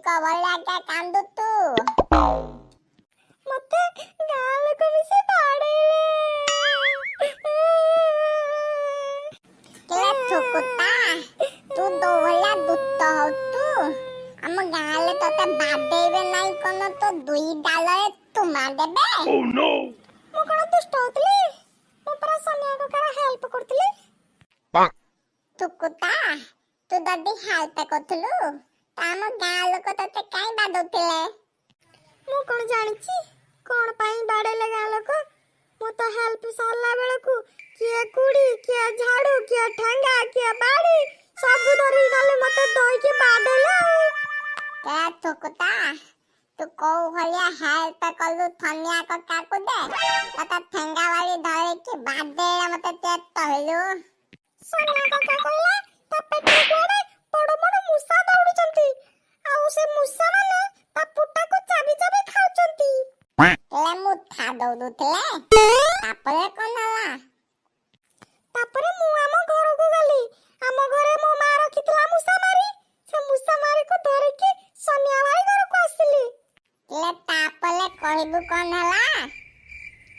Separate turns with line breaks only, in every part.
कवला क्या कांदू तू
मते गाँ लोक मिसे बाड़ेले
केले थुकुता तू दोहला दुत्त हो तू हम गाले तते बाडेबे नाही कोनो तो दुई डाले तुमा देबे
Oh no!
मो कोन दुष्ट होतली मो पर सनिया को करा हेल्प करतली
Bonk!
थुकुता तू ददी हेल्प करथलु ताम गाँ लोक तते काई बाडुतिले
मु कोन जानिछि कोन पाई बाड़ेले गाँ लोक मो तो हेल्प सारला बेला को किए कुड़ी किए झाड़ू किए ठंगा किए बाड़ी सब धरी गले मते दई के बाड़ेले
के थुकुता तू को भलिया हेल्प कलु थनिया को काकू दे तता ठेंगा वाली धरे के बाडे मते ते तहलु
सनिया का का कहला ता पेटे कोड़े बड़ बड़ मुसा दौड़ुचंती आउ से मुसा माने ता पुटा को चाबी चाबी खाउचंती
ले मुठा दौडुतले तापरे कोन हला
तापरे मु आम घर को गली आम घरे मो मा रखितला मुसा मारी से मुसा मारी को धरि के सनिया भाई घर को आसिली
ले तापले कहबु कोन हला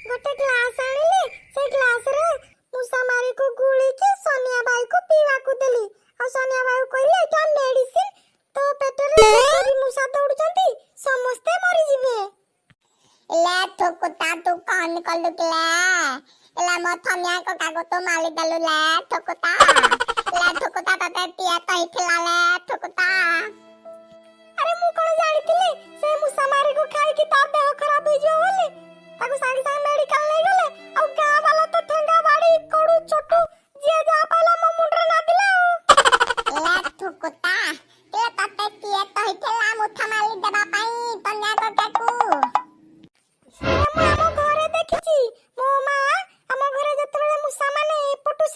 गोटे ग्लास आनिले से ग्लास रे मुसा मारी को गुली के सोनिया भाई को पीवा को देली और सोनिया भाई कहले क्या मेडिसिन तो पेटरे तोरी मुसा दौड़चंती समस्ते मरि जिवे
ले थुकुता तू कोन कलु केला एला म थनिया को कागो तो माली दलु ले थुकुता तते तिया तई थिला ले थुकुता
अरे मु कोन जानितिले से मुसा मारी को खाई कि ता देह खराब हो जियो बोले ताको सागे सागे मेडिकल ले गले और गां वाला तो ठंगा बाड़ी कोडू छोटू जे जा पाला म मुंडरे ना दिला
ले थुकुता ते तते तिया तई थिला मुठा माली देबा पई तन्या को काकू
हम हम घरे देखिछि मो मा हम घरे जतरे मुसा माने एपटू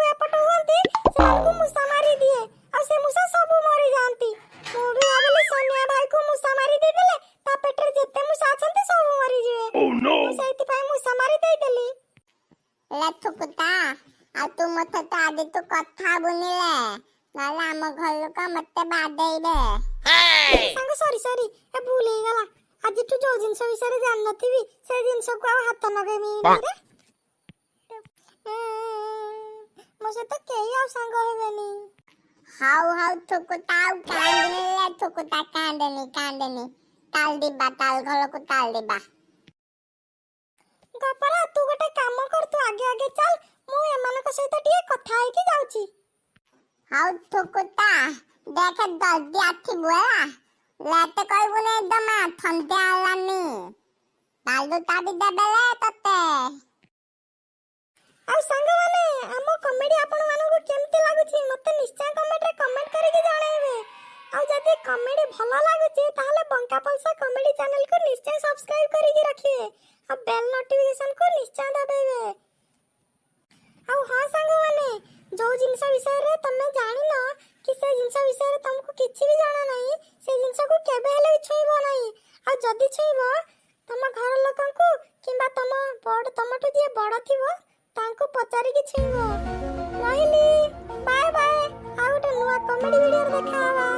एपटू होंती सेनको मुसा मारी दिए और से मुसा सब मरि जानती मो भी आबले सोनिया भाई को मुसा मारी दे देले ता पेटरे जते मुसा अछंती सब मरि जिवे
Oh no!
सेति पई मुसा मारी दे देली
ले थुकुता आ तू मथे तो आदि तू कथा बुनिले नाला हम घर लोक मते बाडेइबे
संग सॉरी ए भूल हे गला आज तू जो जिंस विषय रे जान नथिबी से जिंस को हाथ नगेमी रे मसे तो केही आ संग हेबेनी
हाउ थुकुता कांदनी ले थुकुता कांदनी ताल घर को ताल दिबा
गपरा तू गोटे काम कर तू आगे आगे चल मु एमानक सहित टिए कथा है कि जाउची
हाउ थुकुता देख जल्दी आथि बुला लेते कहबु ने एकदम ठंडा आलानी तालु ताबी देबेले तते
आ संग माने हम कॉमेडी आपन मानको केमती लागुची मते निश्चय कमेंट रे कमेंट करके जणाइबे आ जदी कॉमेडी भलो लागुची ताहले बंका पल्सा कॉमेडी चैनल को निश्चय सब्सक्राइब करके रखिए आ बेल नोटिफिकेशन को निश्चय दबाइबे आ हां संग माने जो जिंस विषय रे तमे जानि न कि से जिंस विषय रे तुमको किछि भी जाना नहीं से जिंस को केबे हेले छुइबो नहीं आ जदी छुइबो तम घर लोकन को किबा तम बड़ तमटु जे बड़ थिबो तांको पचारि कि छुइबो रहिली बाय बाय आ गोटे नुवा कॉमेडी वीडियो देखा